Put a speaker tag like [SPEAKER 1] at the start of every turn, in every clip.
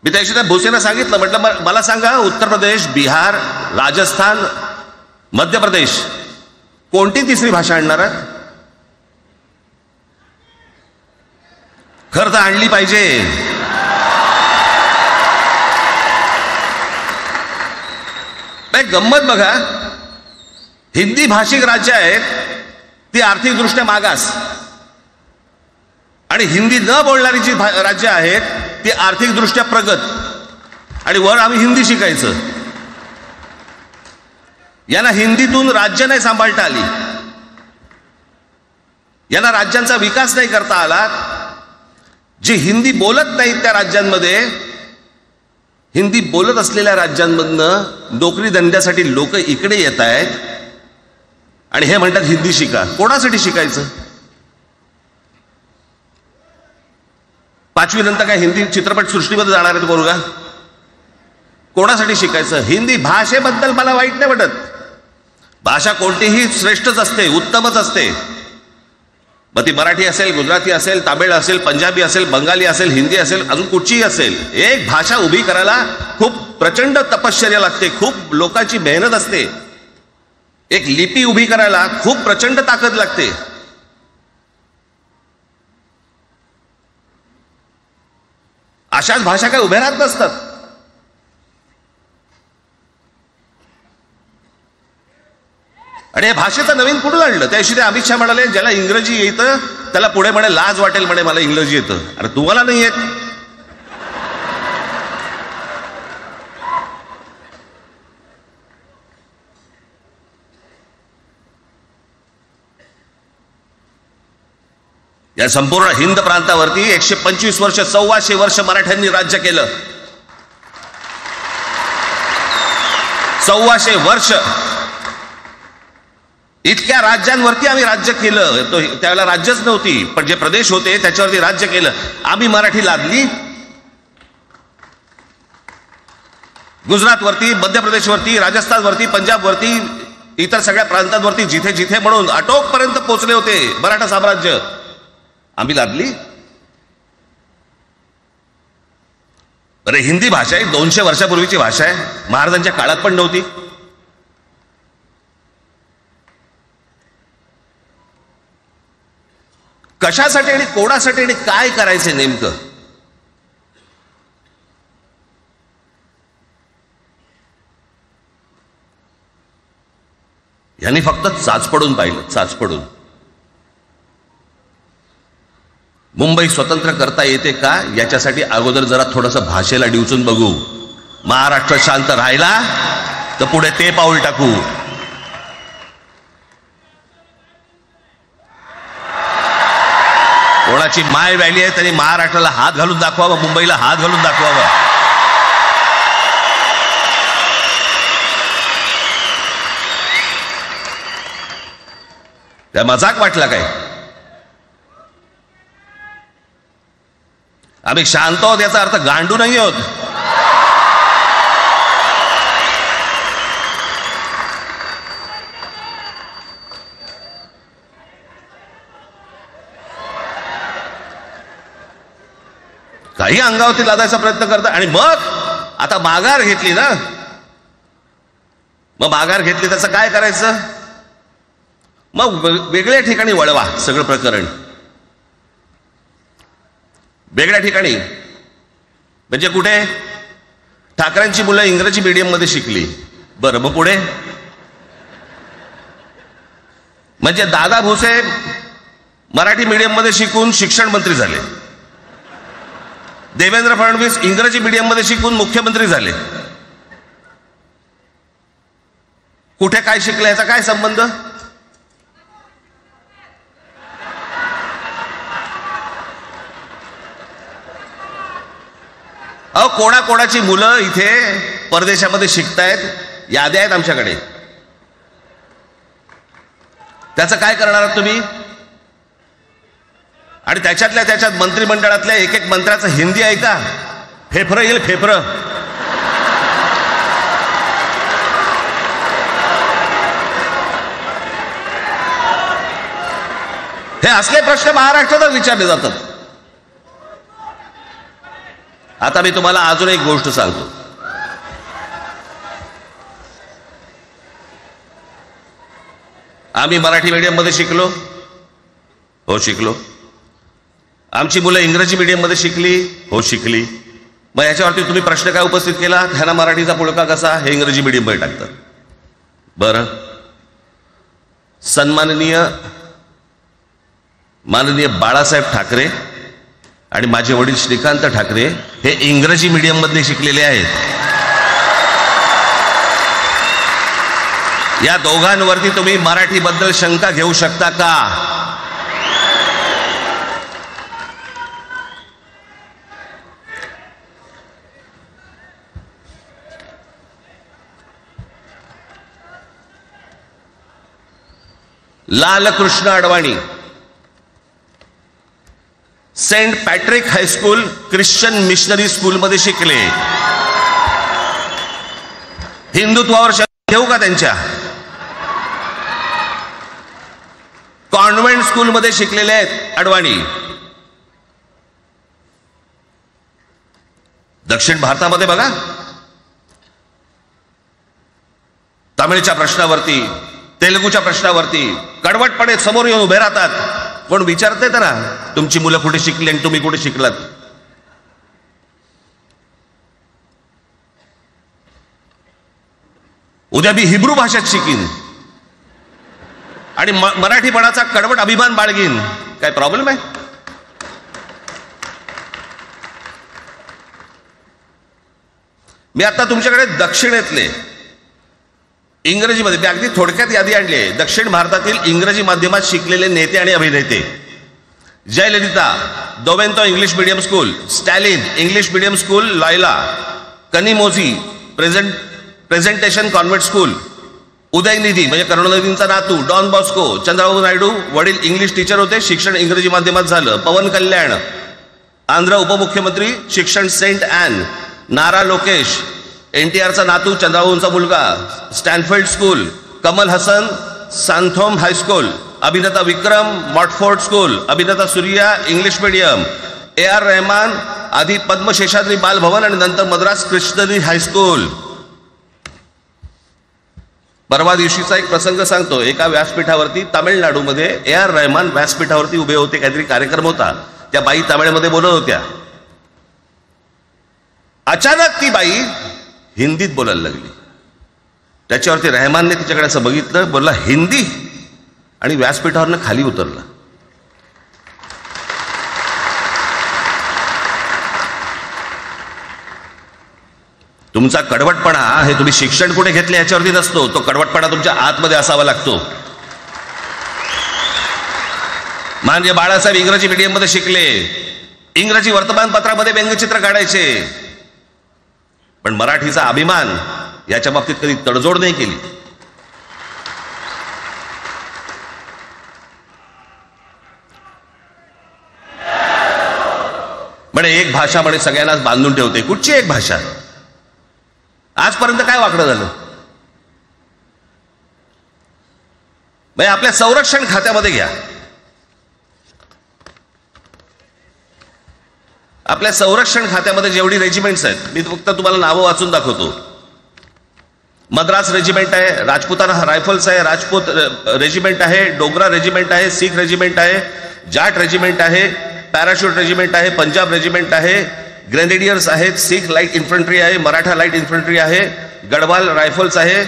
[SPEAKER 1] मी त्याशी त्या भुसेंना सांगितलं, म्हटलं मला सांगा उत्तर प्रदेश, बिहार, राजस्थान, मध्य प्रदेश कोणती तिसरी भाषा आणणार आहे? खरं तर आणली पाहिजे. गंमत बघा, हिंदी भाषिक राज्य आहेत ती आर्थिकदृष्ट्या मागास, आणि हिंदी न बोलणारी जी राज्य आहेत ती आर्थिकदृष्ट्या प्रगत, आणि वर आम्ही हिंदी शिकायचं. यांना हिंदीतून राज्य नाही सांभाळता आली, यांना राज्यांचा विकास नाही करता आला. जे हिंदी बोलत नाहीत त्या राज्यांमध्ये, हिंदी बोलत असलेल्या राज्यांमधनं नोकरी धंद्यासाठी लोक इकडे येत आहेत आणि हे म्हणतात हिंदी शिका. कोणासाठी शिकायचं? 5वी नंतर काय हिंदी चित्रपट सृष्टीमध्ये जाणार आहेत पोरगा? कोणासाठी शिकायचं? हिंदी भाषेबद्दल मला वाईट नाही वाटत, भाषा कोणतीही श्रेष्ठच असते, उत्तमच असते. मग ती मराठी असेल, गुजराती असेल, तामिळ असेल, पंजाबी असेल, बंगाली असेल, हिंदी असेल, अजून कुठचीही असेल. एक भाषा उभी करायला खूप प्रचंड तपश्चर्या लागते, खूप लोकांची मेहनत असते. एक लिपी उभी करायला खूप प्रचंड ताकद लागते. अशाच भाषा काय उभ्या राहत नसतात. आणि या भाषेचं नवीन कुठून आणलं? त्याशी ते अमित शहा म्हणाले, ज्याला इंग्रजी येतं त्याला पुढे म्हणे लाज वाटेल, म्हणे मला इंग्रजी येतं. अरे तुम्हाला नाही येत? या संपूर्ण हिंद प्रांतावरती 125 वर्ष, 1400 वर्ष मराठ्यांनी राज्य केलं. 1400 वर्ष इतक्या राज्यांवरती आम्ही राज्य केलं. त्यावेळेला राज्यच नव्हती, पण जे प्रदेश होते त्याच्यावरती राज्य केलं. आम्ही मराठी लादली गुजरातवरती, मध्य प्रदेशवरती, राजस्थानवरती, पंजाबवरती, इतर सगळ्या प्रांतांवरती जिथे जिथे म्हणून अटोकपर्यंत पोहोचले होते मराठा साम्राज्य, आम्ही लादली. अरे हिंदी भाषा आहे 200 वर्षापूर्वीची भाषा आहे, महाराजांच्या काळात पण नव्हती. कशासाठी आणि कोणासाठी आणि काय करायचे नेमकं? यांनी फक्त चाचपडून पाहिलं, चाचपडून. मुंबई स्वतंत्र करता येते का याच्यासाठी अगोदर जरा थोडंसं भाषेला डिवचून बघू. महाराष्ट्र शांत राहिला तर पुढे ते पाऊल टाकू. कोणाची माय व्हॅली आहे त्यांनी महाराष्ट्राला हात घालून दाखवावा, मुंबईला हात घालून दाखवावा. त्या मजाक वाटला काय? आम्ही शांत आहोत याचा अर्थ गांडू नाही आहोत. काही अंगावरती लादायचा प्रयत्न करतात. आणि मग आता माघार घेतली ना, मग माघार घेतली त्याचं काय करायचं? मग वेगळ्या ठिकाणी वळवा सगळं प्रकरण, वेगळ्या ठिकाणी. म्हणजे कुठे? ठाकरेंची मुलं इंग्रजी मीडियम मध्ये शिकली, बरं मग पुढे? म्हणजे दादा भुसे मराठी मीडियम मध्ये शिकून शिक्षण मंत्री झाले, देवेंद्र फडणवीस इंग्रजी मीडियम मध्ये शिकून मुख्यमंत्री झाले. कुठे काय शिकले याचा काय संबंध? अहो कोणाकोणाची मुलं इथे परदेशामध्ये शिकतायत, याद्या आहेत आमच्याकडे. त्याचं काय करणार आहात तुम्ही? आणि त्याच्यातल्या त्याच्यात मंत्रिमंडळातल्या एक एक मंत्र्याचं हिंदी आहे का? फेफरं येईल, फेफरं. हे असले प्रश्न महाराष्ट्रातच विचारले जातात. आता मी तुम्हाला अजून एक गोष्ट सांगतो. आम्ही मराठी मीडियम मध्ये शिकलो, हो शिकलो. आमची मुलं इंग्रजी मीडियम मध्ये शिकली, हो शिकली. मग याच्यावरती तुम्ही प्रश्न काय उपस्थित केला, ह्यांना मराठीचा पुळका कसा, हे इंग्रजी मीडियम मध्ये टाकतात. बरं, माननीय बाळासाहेब ठाकरे आणि माझे वडील श्रीकांत ठाकरे हे इंग्रजी मीडियम मध्ये शिकलेले आहेत. या दोघांवरती तुम्ही मराठीबद्दल शंका घेऊ शकता का? Lalkrishna Advani Saint Patrick high school Christian missionary school मध्ये शिकले. हिंदुत्वावर शंका घेऊ का त्यांच्या? कॉन्व्हेंट स्कूल मध्ये शिकलेले आहेत अडवाणी. दक्षिण भारतामध्ये बघा, तमिळच्या प्रश्नावरती, तेलुगूच्या प्रश्नावरती कडवटपणे समोर येऊन उभे राहतात. कोण विचारते तर तुमची मुलं कुठे शिकली आणि तुम्ही कुठे शिकलात? उद्या मी हिब्रू भाषेत शिकीन आणि मराठीपणाचा कडवट अभिमान बाळगीन, काय प्रॉब्लेम आहे? मी आता तुमच्याकडे दक्षिणेतले इंग्रजीमध्ये, मी अगदी थोडक्यात यादी आणली आहे. दक्षिण भारतातील इंग्रजी माध्यमात शिकलेले नेते आणि अभिनेते: जयललिता दोवेंतो English medium school, Stalin English medium school Loyola, Kanimozhi presentation convent school, Udhayanidhi म्हणजे करुणानिधींचा नातू डॉन बॉस्को, चंद्रबाबू नायडू वडील इंग्लिश टीचर होते, शिक्षण इंग्रजी माध्यमात झालं. पवन कल्याण आंध्र उपमुख्यमंत्री, शिक्षण सेंट ॲन. नारा लोकेश NTRचा नातू, चंद्रबाबूंचा मुलगा, Stanford school. Kamal Haasan Santhome high school. अभिनेता विक्रम मॉटफोर्ड स्कूल. अभिनेता Suriya English medium. AR Rahman आधी पद्मशेषाद्री बालभवन आणि नंतर मद्रास क्रिश्चनरी हायस्कूल. परवा दिवशीचा एक प्रसंग सांगतो. एका व्यासपीठावरती तामिळनाडूमध्ये AR रहमान व्यासपीठावरती उभे होते, काहीतरी कार्यक्रम होता. त्या बाई तामिळमध्ये बोलत होत्या. अचानक ती बाई हिंदीत बोलायला लागली. त्याच्यावरती रहमानने तिच्याकडे असं बघितलं, बोलला हिंदी, आणि व्यासपीठावरनं खाली उतरला. तुमचा कडवटपणा हे तुम्ही शिक्षण कुठे घेतले याच्यावरती नसतो, तो कडवटपणा तुमच्या आतमध्ये असावा लागतो. माननीय बाळासाहेब इंग्रजी मीडियम मध्ये शिकले, इंग्रजी वर्तमानपत्रामध्ये व्यंगचित्र काढायचे, पण मराठीचा अभिमान याच्या बाबतीत कधी तडजोड नाही केली. म्हणे एक भाषा म्हणे सगळ्यांनाच बांधून ठेवते. कुठची एक भाषा? आजपर्यंत काय वाकडं झालं? म्हणजे आपल्या संरक्षण खात्यामध्ये घ्या, आपल्या संरक्षण खात्यामध्ये जेवढी रेजिमेंट्स आहेत, मी फक्त तुम्हाला नावं वाचून दाखवतो. मद्रास रेजिमेंट आहे, राजपुताना रायफल्स आहे, राजपूत रेजिमेंट आहे, डोगरा रेजिमेंट आहे, सीख रेजिमेंट आहे, जाट रेजिमेंट आहे, पॅराशूट रेजिमेंट आहे, पंजाब रेजिमेंट आहे, ग्रेनेडियर्स आहेत, सीख लाईट इन्फंट्री आहे, मराठा लाईट इन्फंट्री आहे, गढवाल रायफल्स आहे,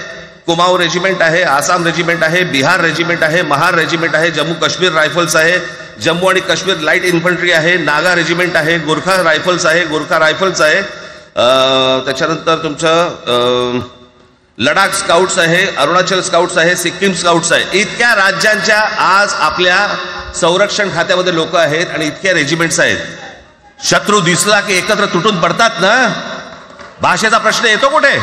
[SPEAKER 1] कुमाऊ रेजिमेंट आहे, आसाम रेजिमेंट आहे, बिहार रेजिमेंट आहे, महार रेजिमेंट आहे, जम्मू काश्मीर रायफल्स आहे, जम्मू आणि काश्मीर लाईट इन्फंट्री आहे, नागा रेजिमेंट आहे, गोरखा रायफल्स आहे, गोरखा रायफल्स आहे, त्याच्यानंतर तुमचं लडाख स्काउट्स आहे, अरुणाचल स्काउट्स आहे, सिक्कीम स्काउट्स आहे. इतक्या राज्यांच्या आज आपल्या संरक्षण खात्यामध्ये लोक आहेत आणि इतक्या रेजिमेंट्स आहेत. शत्रू दिसला की एकत्र तुटून पडतात ना. भाषेचा प्रश्न येतो कुठे?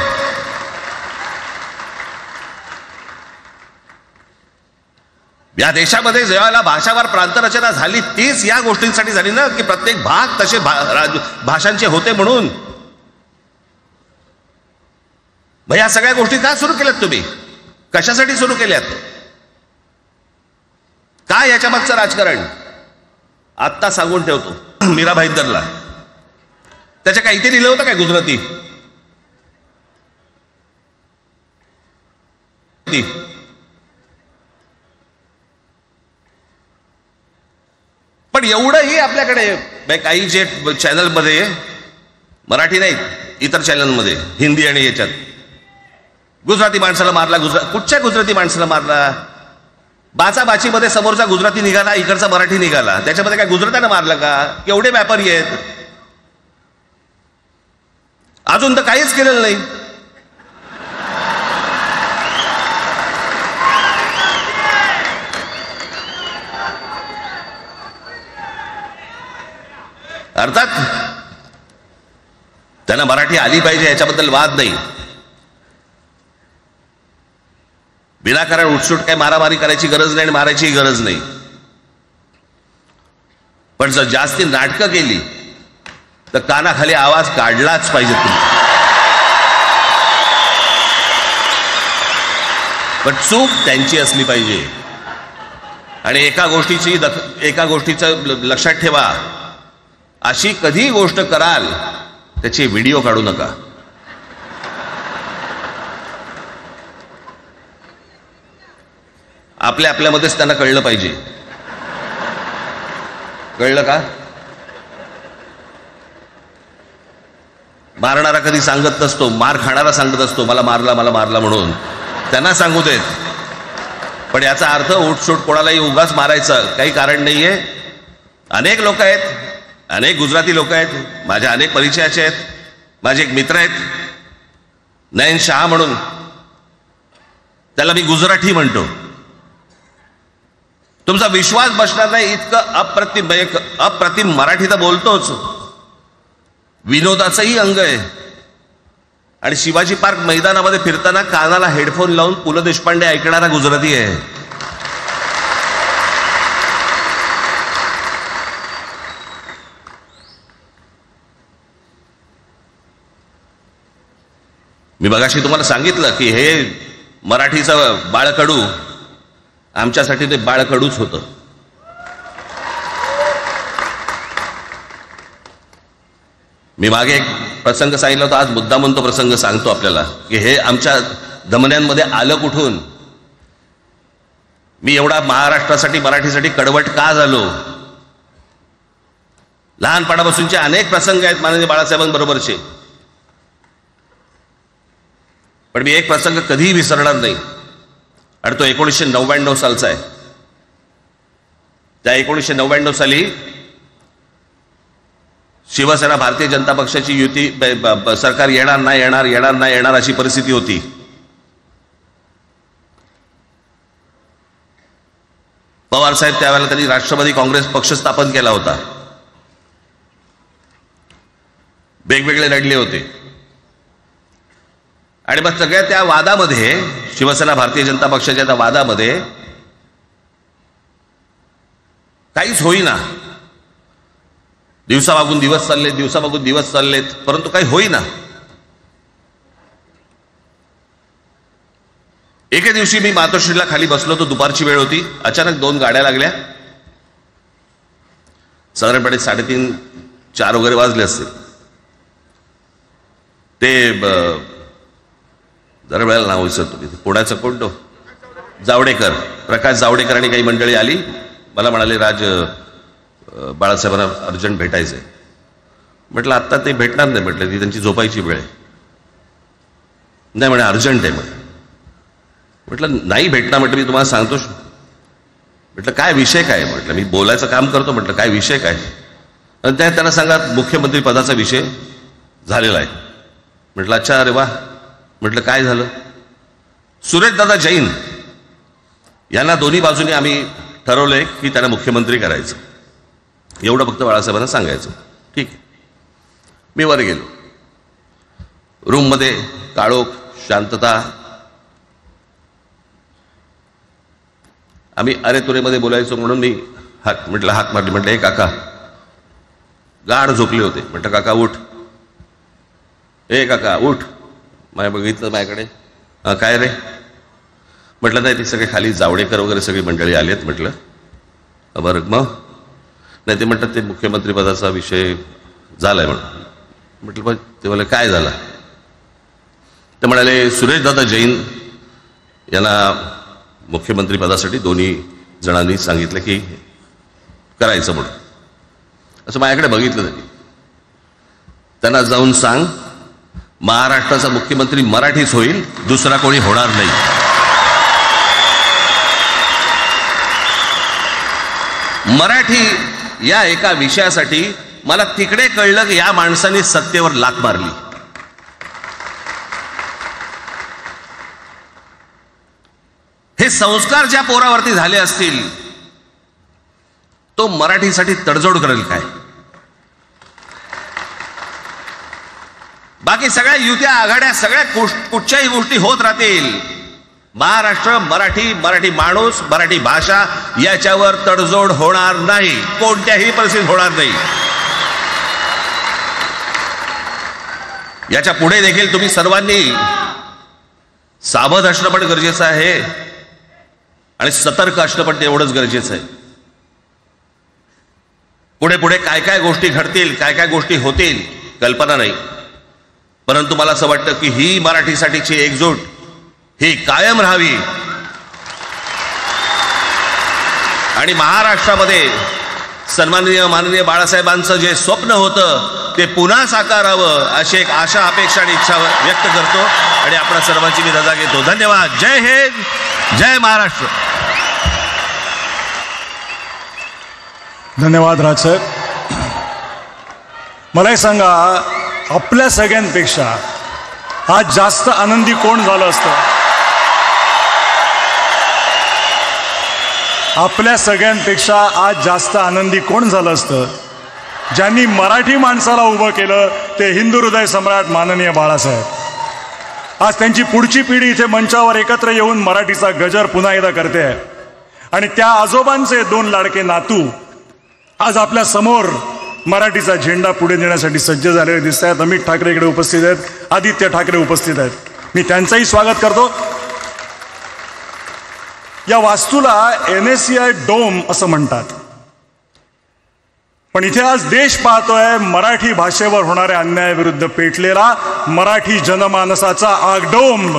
[SPEAKER 1] या देशामध्ये जेव्हा भाषावार प्रांतरचना झाली तीच या गोष्टींसाठी झाली ना, की प्रत्येक भाग तसे भाषांचे होते म्हणून. मग या सगळ्या गोष्टी का सुरू केल्यात तुम्ही? कशासाठी सुरू केल्यात? काय याच्या मागचं राजकारण? आत्ता सांगून ठेवतो. मीराभाईंदरला त्याच्या काही ते लिहिलं होतं काय गुजराती? पण एवढंही आपल्याकडे काही जे चॅनलमध्ये, मराठी नाहीत इतर चॅनलमध्ये, हिंदी आणि याच्यात गुजराती माणसाला मारला, कुठच्या गुजराती माणसाला मारला? बाचाबाचीमध्ये समोरचा गुजराती निघाला, इकडचा मराठी निघाला, त्याच्यामध्ये काय गुजरात्यानं मारलं का? केवढे व्यापारी आहेत, अजून तर काहीच केलेलं नाही. अर्थात त्यांना मराठी आली पाहिजे याच्याबद्दल वाद नाही. विनाकारण उठसूट काही मारामारी करायची गरज नाही आणि मारायची गरज नाही. पण जर जास्ती नाटकं केली तर कानाखाली आवाज काढलाच पाहिजे तुम्ही. पण चूक त्यांची असली पाहिजे. आणि एका गोष्टीचं लक्षात ठेवा, अशी कधी गोष्ट कराल त्याचे व्हिडिओ काढू नका. आपल्यामध्येच त्यांना कळलं पाहिजे. कळलं का? मारणारा कधी सांगत नसतो, मार खाणारा सांगत असतो मला मारला म्हणून. त्यांना सांगू देत. पण याचा अर्थ उठसूट कोणालाही उगाच मारायचं काही कारण नाहीये. अनेक लोक आहेत, अनेक गुजराती लोक आहेत, माझ्या अनेक परिचयाचे आहेत. माझे एक मित्र आहेत नयन शाह म्हणून, त्याला मी गुजराती म्हणतो. तुमचा विश्वास बसणार नाही इतकं अप्रतिम मराठी तर बोलतोच, विनोदाचंही अंग आहे. आणि शिवाजी पार्क मैदानामध्ये फिरताना कानाला हेडफोन लावून पु ल देशपांडे ऐकणारा गुजराती आहे. मी मगाशी तुम्हाला सांगितलं की हे मराठीचं बाळकडू, आमच्यासाठी ते बाळकडूच होतं. मी मागे एक प्रसंग सांगितला होता, आज मुद्दामून तो प्रसंग सांगतो आपल्याला की हे आमच्या धमन्यांमध्ये आलं कुठून. मी एवढा महाराष्ट्रासाठी मराठीसाठी कडवट का झालो. लहानपणापासूनचे अनेक प्रसंग आहेत माननीय बाळासाहेबांबरोबरचे, पण मी एक प्रसंग कधीही विसरणार नाही. आणि तो 1999 सालचा आहे. त्या 1999 साली शिवसेना भारतीय जनता पक्षाची युती सरकार येणार नाही अशी परिस्थिती होती. पवार साहेब त्यावेळेला त्यांनी राष्ट्रवादी काँग्रेस पक्ष स्थापन केला होता. वेगवेगळे लढले होते. आणि मग सगळ्या त्या वादामध्ये, शिवसेना भारतीय जनता पक्षाच्या त्या वादामध्ये काहीच होईना. दिवसामागून दिवस चाललेत परंतु काही होईना. एके दिवशी मी मातोश्रीला खाली बसलो होतो, दुपारची वेळ होती. अचानक 2 गाड्या लागल्या. साधारणपणे 3:30-4 वगैरे वाजले असते. ते जरा वेळेला नाव विसरतो मी, पुण्याचं कोणतो जावडेकर, प्रकाश जावडेकर आणि काही मंडळी आली. मला म्हणाले राज बाळासाहेबांना अर्जंट भेटायचंय. म्हटलं आत्ता ते भेटणार नाही. म्हटलं ती त्यांची झोपायची वेळ आहे. नाही म्हणे अर्जंट आहे म्हणे. म्हटलं नाही भेटणार. म्हटलं मी तुम्हाला सांगतो. म्हटलं काय विषय काय? म्हटलं मी बोलायचं काम करतो. म्हटलं काय विषय काय? आणि त्यांना सांगा मुख्यमंत्री पदाचा विषय झालेला आहे. म्हटलं अच्छा, अरे वा. म्हटलं काय झालं? सुरेशदादा जैन यांना दोन्ही बाजूने आम्ही ठरवलंय की त्यांना मुख्यमंत्री करायचं. एवढं फक्त बाळासाहेबांना सांगायचं. ठीक आहे. मी वर गेलो. रूममध्ये काळोख, शांतता. आम्ही अरे तुरेमध्ये बोलायचो म्हणून मी हाक मारली. म्हटलं हे काका गाढ झोपले होते. म्हटलं काका उठ. ए काका उठ. माझ्या बघितलं माझ्याकडे. काय रे? म्हटलं नाही, ती सगळे खाली जावडेकर वगैरे सगळी मंडळी आलेत. म्हटलं बरं मग? नाही ते म्हणतात ते मुख्यमंत्री पदाचा विषय झालाय म्हणून. म्हटलं पण ते बोले काय झालं? ते म्हणाले सुरेशदादा जैन यांना मुख्यमंत्री पदासाठी दोन्ही जणांनी सांगितलं की करायचं म्हणून. असं माझ्याकडे बघितलं त्यांनी. त्यांना जाऊन सांग महाराष्ट्राचा मुख्यमंत्री मराठीच होईल, दुसरा कोणी होणार नाही. मराठी या एका विषयासाठी मला तिकडे कळलं की या माणसाने सत्तेवर लाथ मारली. हे संस्कार ज्या पोरावरती झाले असतील तो मराठीसाठी तडजोड करेल काय? बाकी सगळ्या युत्या आघाड्या सगळ्या कुठच्याही गोष्टी होत राहतील. महाराष्ट्र, मराठी, मराठी माणूस, मराठी भाषा याच्यावर तडजोड होणार नाही, कोणत्याही परिस्थितीत होणार नाही. याच्या पुढे देखील तुम्ही सर्वांनी सावध असणं पण गरजेचं आहे आणि सतर्क असणं पण तेवढंच गरजेचं आहे. पुढे पुढे काय काय गोष्टी घडतील, काय काय गोष्टी होतील कल्पना नाही. परंतु मला असं वाटतं की ही मराठीसाठीची एकजूट ही कायम राहावी आणि महाराष्ट्रामध्ये सन्माननीय माननीय बाळासाहेबांचं जे स्वप्न होतं ते पुन्हा साकारावं अशी एक आशा, अपेक्षा आणि इच्छा व्यक्त करतो आणि आपल्या सर्वांची मी रजा घेतो. धन्यवाद. जय हिंद, जय महाराष्ट्र.
[SPEAKER 2] धन्यवाद राजसाहेब. मला सांगा, आपल्या सगळ्यांपेक्षा आज जास्त आनंदी कोण झालं असतं? आपल्या सगळ्यांपेक्षा आज जास्त आनंदी कोण झालं असतं? ज्यांनी मराठी माणसाला उभं केलं ते हिंदू हृदय सम्राट माननीय बाळासाहेब. आज त्यांची पुढची पिढी इथे मंचावर एकत्र येऊन मराठीचा गजर पुन्हा एकदा करते आहे आणि त्या आजोबांचे दोन लाडके नातू आज आपल्या समोर मराठीचा झेंडा पुढे नेण्यासाठी सज्ज झालेले दिसत आहेत. अमित ठाकरे इकडे उपस्थित आहेत, आदित्य ठाकरे उपस्थित आहेत. मी त्यांचंही स्वागत करतो. या वास्तूला NSCI डोम असं म्हणतात, पण इथे आज देश पाहतोय मराठी भाषेवर होणाऱ्या अन्यायाविरुद्ध पेटलेला मराठी जनमानसाचा आगडोंब.